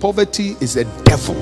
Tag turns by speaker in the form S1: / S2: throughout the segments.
S1: Poverty is a devil.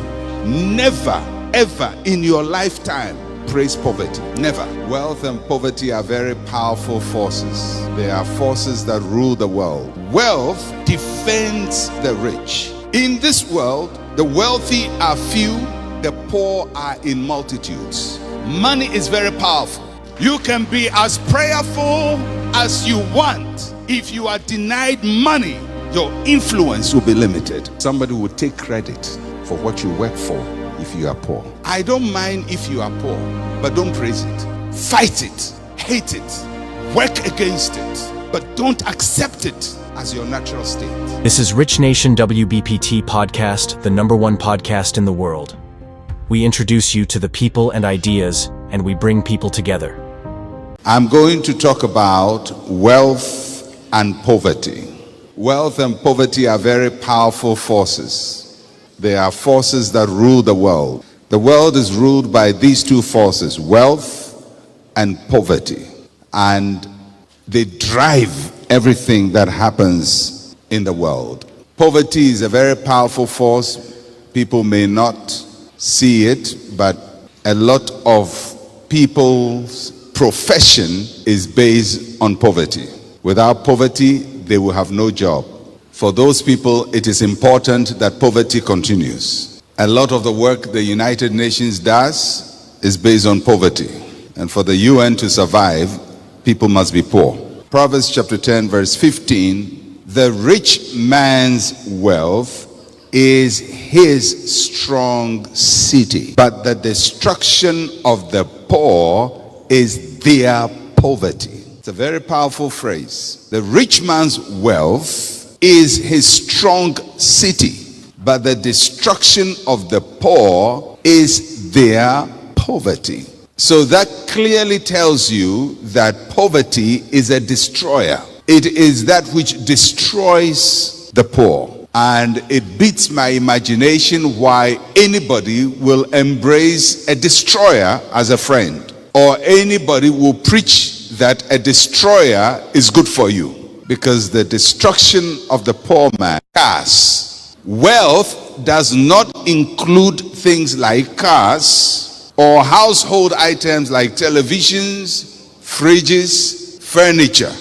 S1: Never, ever in your lifetime praise poverty. Never. Wealth and poverty are very powerful forces. They are forces that rule the world. Wealth defends the rich. In this world, the wealthy are few, the poor are in multitudes. Money is very powerful. You can be as prayerful as you want. If you are denied money, your influence will be limited. Somebody will take credit for what you work for if you are poor. I don't mind if you are poor, but don't praise it. Fight it, hate it, work against it, but don't accept it as your natural state.
S2: This is RichNation WBPT Podcast, the #1 podcast in the world. We introduce you to the people and ideas, and we bring people together.
S1: I'm going to talk about wealth and poverty. Wealth and poverty are very powerful forces. They are forces that rule the world. The world is ruled by these two forces, wealth and poverty. And they drive everything that happens in the world. Poverty is a very powerful force. People may not see it, but a lot of people's profession is based on poverty. Without poverty, they will have no job. For those people, it is important that poverty continues. A lot of the work the United Nations does is based on poverty. And for the UN to survive, people must be poor. Proverbs chapter 10, verse 15, the rich man's wealth is his strong city, but the destruction of the poor is their poverty. It's a very powerful phrase. The rich man's wealth is his strong city, but the destruction of the poor is their poverty. So that clearly tells you that poverty is a destroyer. It is that which destroys the poor. And it beats my imagination why anybody will embrace a destroyer as a friend, or anybody will preach that a destroyer is good for you, because the destruction of the poor man. Cars. Wealth does not include things like cars or household items like televisions, fridges, furniture,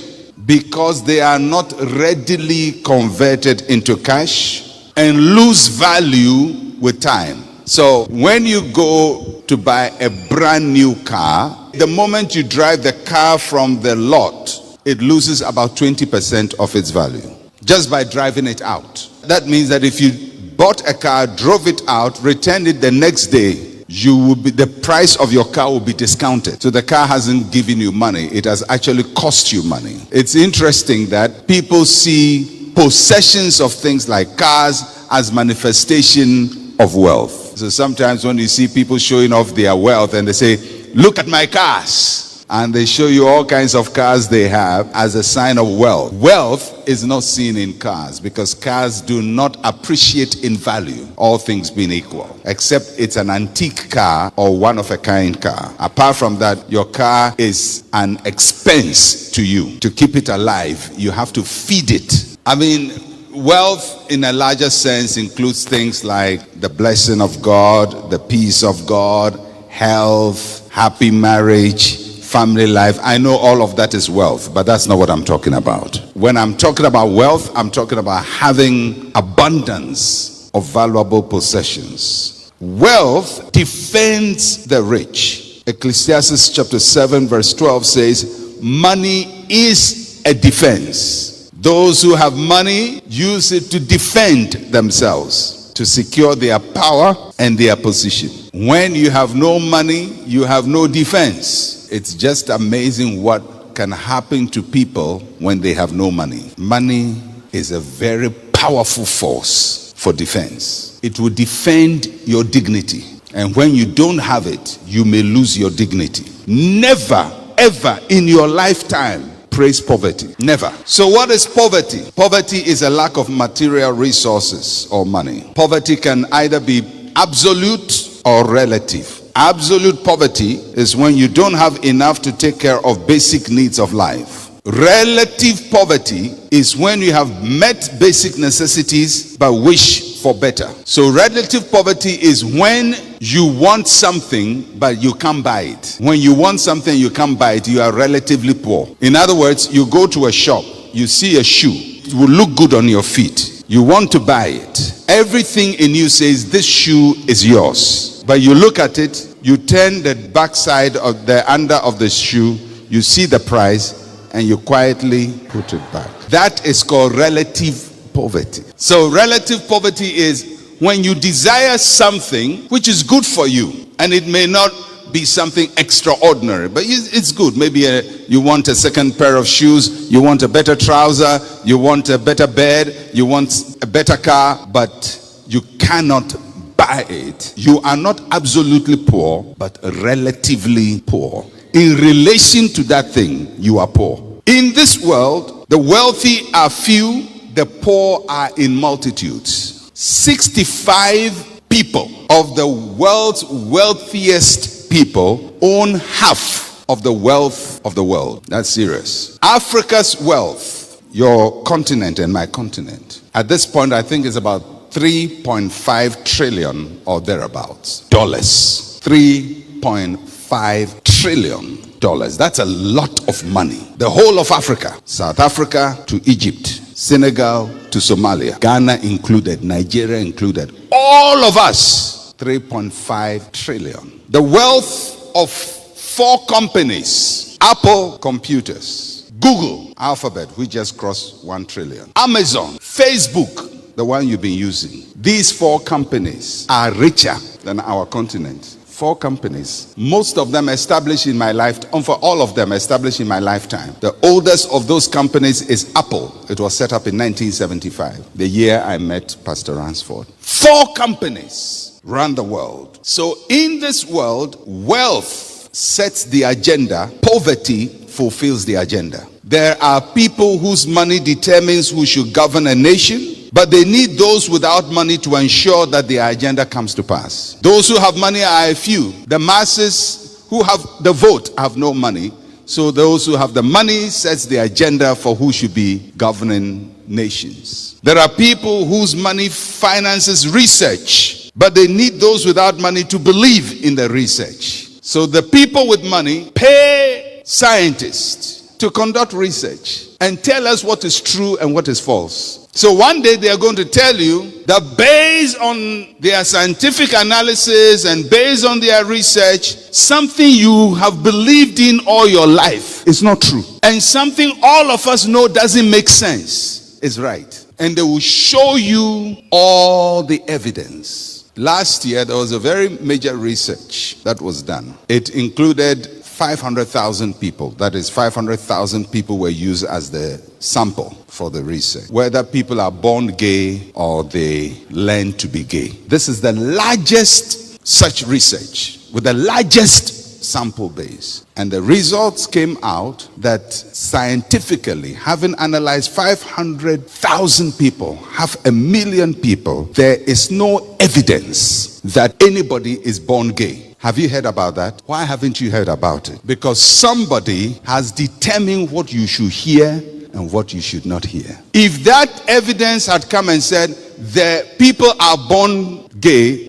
S1: because they are not readily converted into cash and lose value with time. So when you go to buy a brand new car, the moment you drive the car from the lot, it loses about 20% of its value just by driving it out. That means that if you bought a car, drove it out, returned it the next day, the price of your car will be discounted. So the car hasn't given you money, it has actually cost you money. It's interesting that people see possessions of things like cars as manifestation of wealth. So sometimes when you see people showing off their wealth and they say, "Look at my cars," and they show you all kinds of cars they have as a sign of wealth. Wealth is not seen in cars, because cars do not appreciate in value, all things being equal, except it's an antique car or one-of-a-kind car. Apart from that, your car is an expense to you. To keep it alive, you have to feed it. I mean, wealth in a larger sense includes things like the blessing of God, the peace of God, health, happy marriage, family life. I know all of that is wealth, but that's not what I'm talking about. When I'm talking about wealth, I'm talking about having abundance of valuable possessions. Wealth defends the rich. Ecclesiastes chapter 7 verse 12 says, money is a defense. Those who have money use it to defend themselves, to secure their power and their position. When you have no money, you have no defense. It's just amazing what can happen to people when they have no money. Money is a very powerful force for defense. It will defend your dignity. And when you don't have it, you may lose your dignity. Never, ever in your lifetime praise poverty. Never. So what is poverty? Poverty is a lack of material resources or money. Poverty can either be absolute or relative. Absolute poverty is when you don't have enough to take care of basic needs of life. Relative poverty is when you have met basic necessities but wish for better. So relative poverty is when you want something but you can't buy it. When you want something you can't buy it, you are relatively poor. In other words, you go to a shop, you see a shoe, it will look good on your feet. You want to buy it. Everything in you says this shoe is yours. But you look at it, you turn the backside of the under of the shoe, you see the price, and you quietly put it back. That is called relative poverty. So relative poverty is when you desire something which is good for you, and it may not be something extraordinary, but it's good. Maybe you want a second pair of shoes, you want a better trouser, you want a better bed, you want a better car, but you cannot buy it. You are not absolutely poor, but relatively poor. In relation to that thing, you are poor. In this world, the wealthy are few, the poor are in multitudes. 65 people of the world's wealthiest people own half of the wealth of the world. That's serious. Africa's wealth, your continent and my continent, at this point I think is about 3.5 trillion or thereabouts dollars. 3.5 trillion dollars. That's a lot of money. The whole of Africa, South Africa to Egypt, Senegal to Somalia, Ghana included, Nigeria included, all of us, 3.5 trillion. The wealth of 4 companies, Apple Computers, Google, Alphabet, we just crossed 1 trillion, Amazon, Facebook, the one you've been using. These 4 companies are richer than our continent. 4 companies, most of them established in my lifetime, for all of them established in my lifetime. The oldest of those companies is Apple. It was set up in 1975, the year I met Pastor Ransford. 4 companies run the world. So in this world, wealth sets the agenda, poverty fulfills the agenda. There are people whose money determines who should govern a nation, but they need those without money to ensure that their agenda comes to pass. Those who have money are a few. The masses who have the vote have no money. So those who have the money sets the agenda for who should be governing nations. There are people whose money finances research, but they need those without money to believe in the research. So the people with money pay scientists to conduct research and tell us what is true and what is false. So one day they are going to tell you that based on their scientific analysis and based on their research, something you have believed in all your life is not true. And something all of us know doesn't make sense is right. And they will show you all the evidence. Last year there was a very major research that was done. It included 500,000 people. That is 500,000 people were used as the sample for the research. Whether people are born gay or they learn to be gay. This is the largest such research with the largest sample base. And the results came out that scientifically, having analyzed 500,000 people, 500,000 people, there is no evidence that anybody is born gay. Have you heard about that? Why haven't you heard about it? Because somebody has determined what you should hear and what you should not hear. If that evidence had come and said the people are born gay,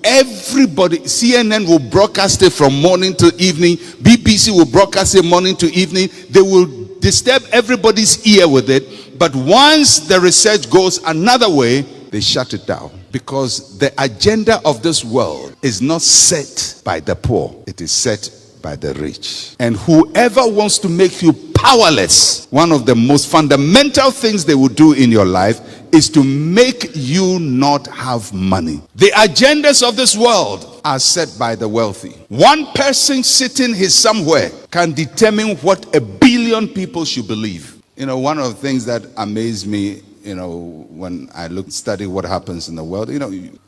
S1: everybody, CNN will broadcast it from morning to evening, BBC will broadcast it morning to evening, they will disturb everybody's ear with it, but once the research goes another way, they shut it down. Because the agenda of this world is not set by the poor, it is set by the rich. And whoever wants to make you powerless, one of the most fundamental things they will do in your life is to make you not have money. The agendas of this world are set by the wealthy. One person sitting here somewhere can determine what 1 billion people should believe. You know, one of the things that amazed me, when I study what happens in the world,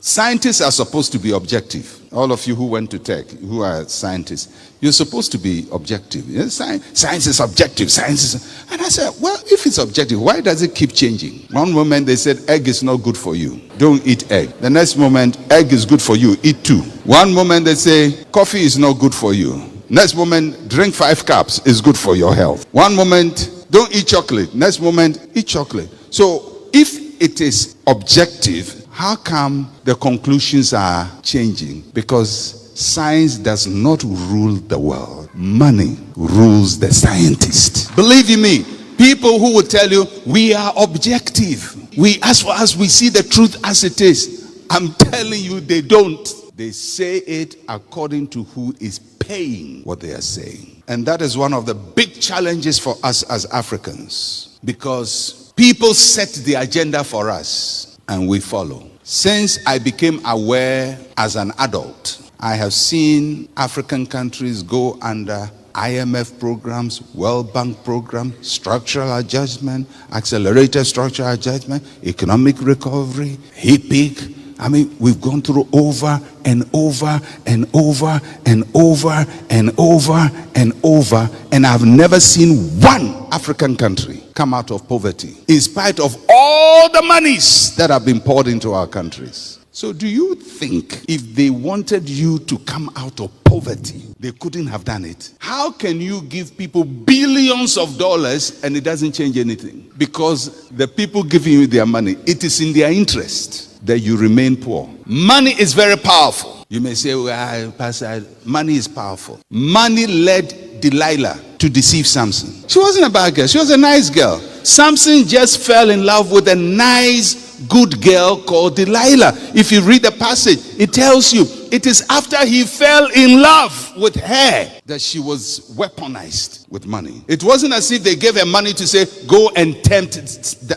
S1: scientists are supposed to be objective. All of you who went to tech, who are scientists, you're supposed to be objective. Science is objective. And I said, well, if it's objective, why does it keep changing? One moment they said, egg is not good for you. Don't eat egg. The next moment, egg is good for you. Eat 2. One moment they say, coffee is not good for you. Next moment, drink 5 cups is good for your health. One moment, don't eat chocolate. Next moment, eat chocolate. So if it is objective, how come the conclusions are changing? Because science does not rule the world. Money rules the scientist. Believe you me, people who will tell you, we are objective. As far as we see the truth as it is. I'm telling you, they don't. They say it according to who is paying what they are saying. And that is one of the big challenges for us as Africans. Because people set the agenda for us and we follow. Since I became aware as an adult, I have seen African countries go under IMF programs, World Bank program, structural adjustment, accelerated structural adjustment, economic recovery, HIPIC. I mean, we've gone through over and over and over and over and over and over, and I've never seen one African country come out of poverty, in spite of all the monies that have been poured into our countries. So do you think if they wanted you to come out of poverty, they couldn't have done it? How can you give people billions of dollars and it doesn't change anything? Because the people giving you their money, it is in their interest that you remain poor. Money is very powerful. You may say, well, Pastor, money is powerful. Money led Delilah to deceive Samson. She wasn't a bad girl. She was a nice girl. Samson just fell in love with a nice, good girl called Delilah. If you read the passage, it tells you it is after he fell in love with her that she was weaponized with money. It wasn't as if they gave her money to say, go and tempt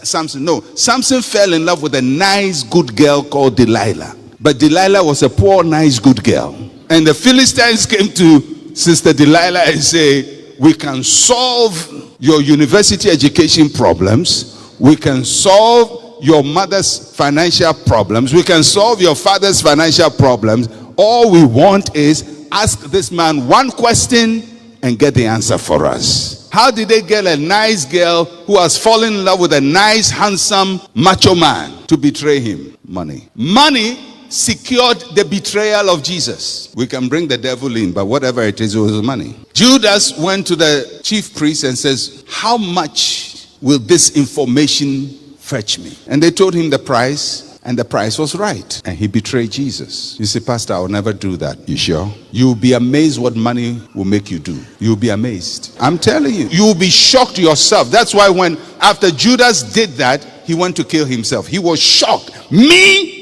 S1: Samson. No, Samson fell in love with a nice, good girl called Delilah. But Delilah was a poor, nice, good girl. And the Philistines came to Sister Delilah and say, we can solve your university education problems. We can solve your mother's financial problems. We can solve your father's financial problems. All we want is ask this man one question and get the answer for us. How did they get a nice girl who has fallen in love with a nice, handsome, macho man to betray him? Money. Money secured the betrayal of Jesus. We can bring the devil in, but whatever it is, it was money. Judas went to the chief priest and says, how much will this information fetch me? And they told him the price, and the price was right. And he betrayed Jesus. You say, Pastor, I'll never do that. You sure? You'll be amazed what money will make you do. You'll be amazed. I'm telling you, you'll be shocked yourself. That's why when after Judas did that, he went to kill himself. He was shocked. Me?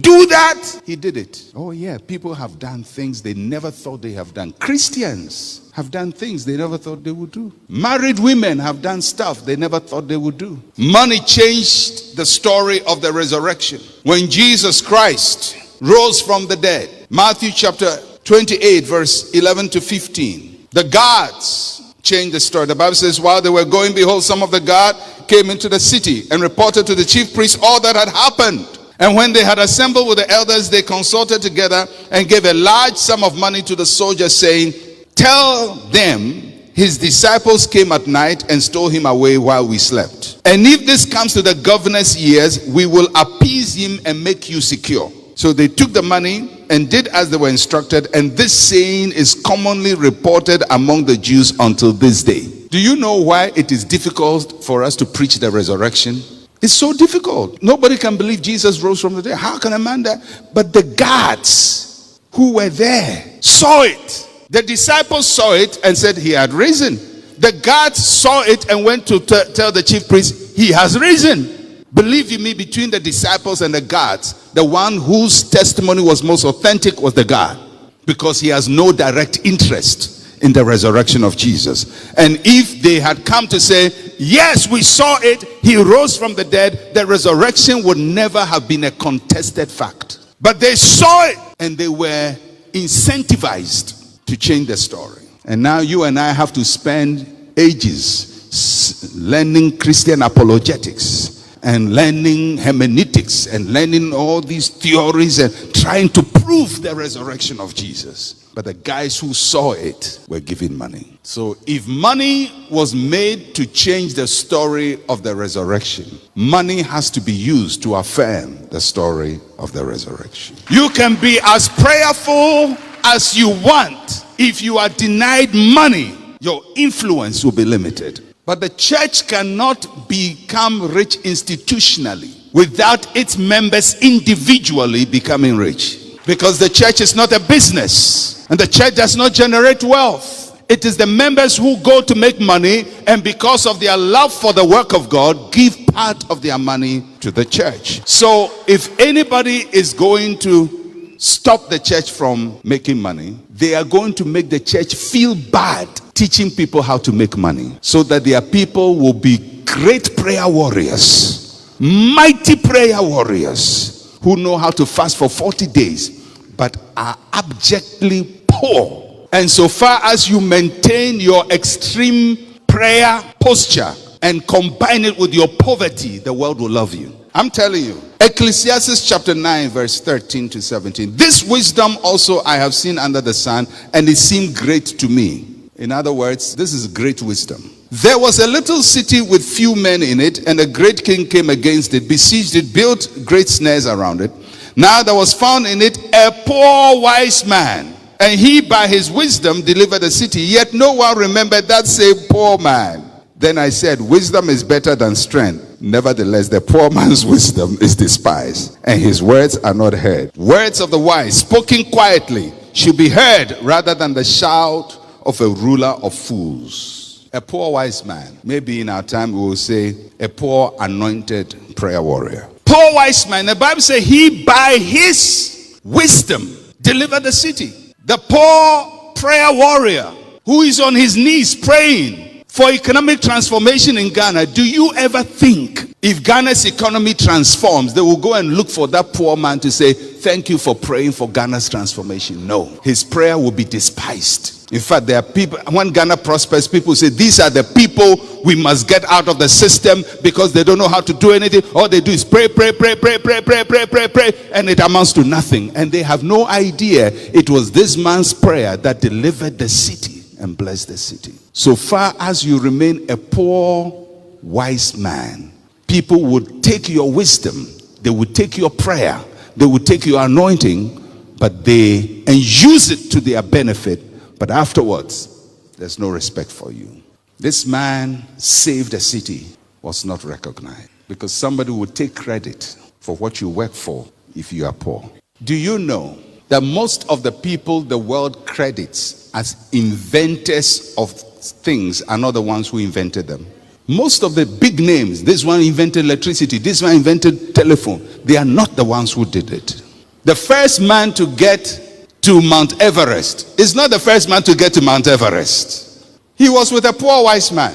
S1: Do that? He did it. Oh yeah, people have done things they never thought they have done. Christians have done things they never thought they would do. Married women have done stuff they never thought they would do. Money changed the story of the resurrection. When Jesus Christ rose from the dead, Matthew chapter 28 verse 11 to 15, the guards changed the story. The Bible says, while they were going, behold, some of the guard came into the city and reported to the chief priests all that had happened. And when they had assembled with the elders, they consulted together and gave a large sum of money to the soldiers, saying, tell them his disciples came at night and stole him away while we slept. And if this comes to the governor's ears, we will appease him and make you secure. So they took the money and did as they were instructed. And this saying is commonly reported among the Jews until this day. Do you know why it is difficult for us to preach the resurrection? It's so difficult. Nobody can believe Jesus rose from the dead. How can a man die? But the guards who were there saw it. The disciples saw it and said he had risen. The guards saw it and went to tell the chief priest he has risen. Believe you me, between the disciples and the guards, the one whose testimony was most authentic was the guard, because he has no direct interest in the resurrection of Jesus. And if they had come to say, yes, we saw it, he rose from the dead, the resurrection would never have been a contested fact. But they saw it and they were incentivized to change the story. And now you and I have to spend ages learning Christian apologetics and learning hermeneutics and learning all these theories and trying to prove the resurrection of Jesus. But the guys who saw it were given money. So if money was made to change the story of the resurrection, money has to be used to affirm the story of the resurrection. You can be as prayerful as you want. If you are denied money, your influence will be limited. But the church cannot become rich institutionally without its members individually becoming rich. Because the church is not a business, and the church does not generate wealth. It is the members who go to make money, and because of their love for the work of God, give part of their money to the church. So if anybody is going to stop the church from making money, they are going to make the church feel bad teaching people how to make money, so that their people will be great prayer warriors, mighty prayer warriors, who know how to fast for 40 days, but are abjectly poor. And so far as you maintain your extreme prayer posture and combine it with your poverty, the world will love you. I'm telling you. Ecclesiastes chapter 9 verse 13 to 17. This wisdom also I have seen under the sun, and it seemed great to me. In other words, this is great wisdom. There was a little city with few men in it, and a great king came against it, besieged it, built great snares around it. Now there was found in it a poor wise man, and he by his wisdom delivered the city. Yet no one remembered that same poor man. Then I said, wisdom is better than strength. Nevertheless, the poor man's wisdom is despised, and his words are not heard. Words of the wise, spoken quietly, should be heard rather than the shout of a ruler of fools. A poor wise man. Maybe in our time we will say a poor anointed prayer warrior. Poor wise man. The Bible says he by his wisdom delivered the city. The poor prayer warrior who is on his knees praying for economic transformation in Ghana. Do you ever think if Ghana's economy transforms, they will go and look for that poor man to say, thank you for praying for Ghana's transformation? No. His prayer will be despised. In fact, there are people, when Ghana prospers, people say, these are the people we must get out of the system because they don't know how to do anything. All they do is pray, pray, pray, pray, pray, pray, pray, pray, pray, and it amounts to nothing. And they have no idea it was this man's prayer that delivered the city and blessed the city. So far as you remain a poor, wise man, people would take your wisdom, they would take your prayer, they would take your anointing, but and use it to their benefit. But afterwards, there's no respect for you. This man saved a city, was not recognized, because somebody would take credit for what you work for if you are poor. Do you know that most of the people the world credits as inventors of things are not the ones who invented them? Most of the big names, this one invented electricity, this one invented telephone, they are not the ones who did it. The first man to get to Mount Everest is not the first man to get to Mount Everest. He was with a poor wise man.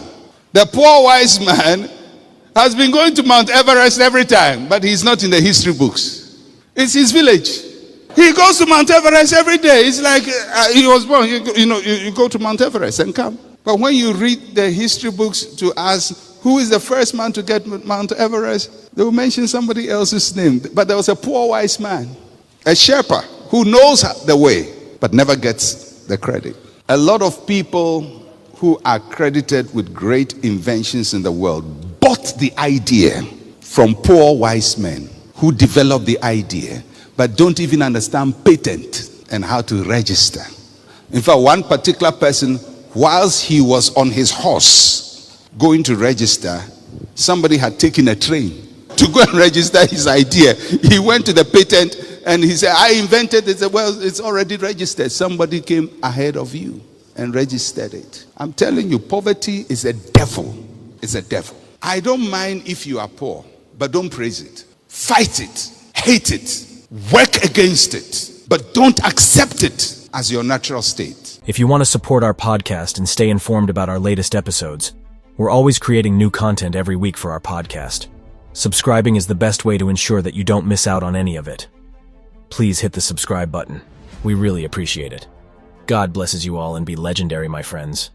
S1: The poor wise man has been going to Mount Everest every time, but he's not in the history books. It's his village. He goes to Mount Everest every day. It's like he was born. You go to Mount Everest and come. But when you read the history books to ask who is the first man to get Mount Everest, they will mention somebody else's name. But there was a poor wise man, a shepherd, who knows the way, but never gets the credit. A lot of people who are credited with great inventions in the world bought the idea from poor wise men who developed the idea, but don't even understand patent and how to register. In fact, one particular person, whilst he was on his horse going to register, somebody had taken a train to go and register his idea. He went to the patent and he said, I invented it. Well, it's already registered. Somebody came ahead of you and registered it. I'm telling you, poverty is a devil. It's a devil. I don't mind if you are poor, but don't praise it. Fight it. Hate it. Work against it. But don't accept it as your natural state.
S2: If you want to support our podcast and stay informed about our latest episodes, we're always creating new content every week for our podcast. Subscribing is the best way to ensure that you don't miss out on any of it. Please hit the subscribe button. We really appreciate it. God blesses you all and be legendary, my friends.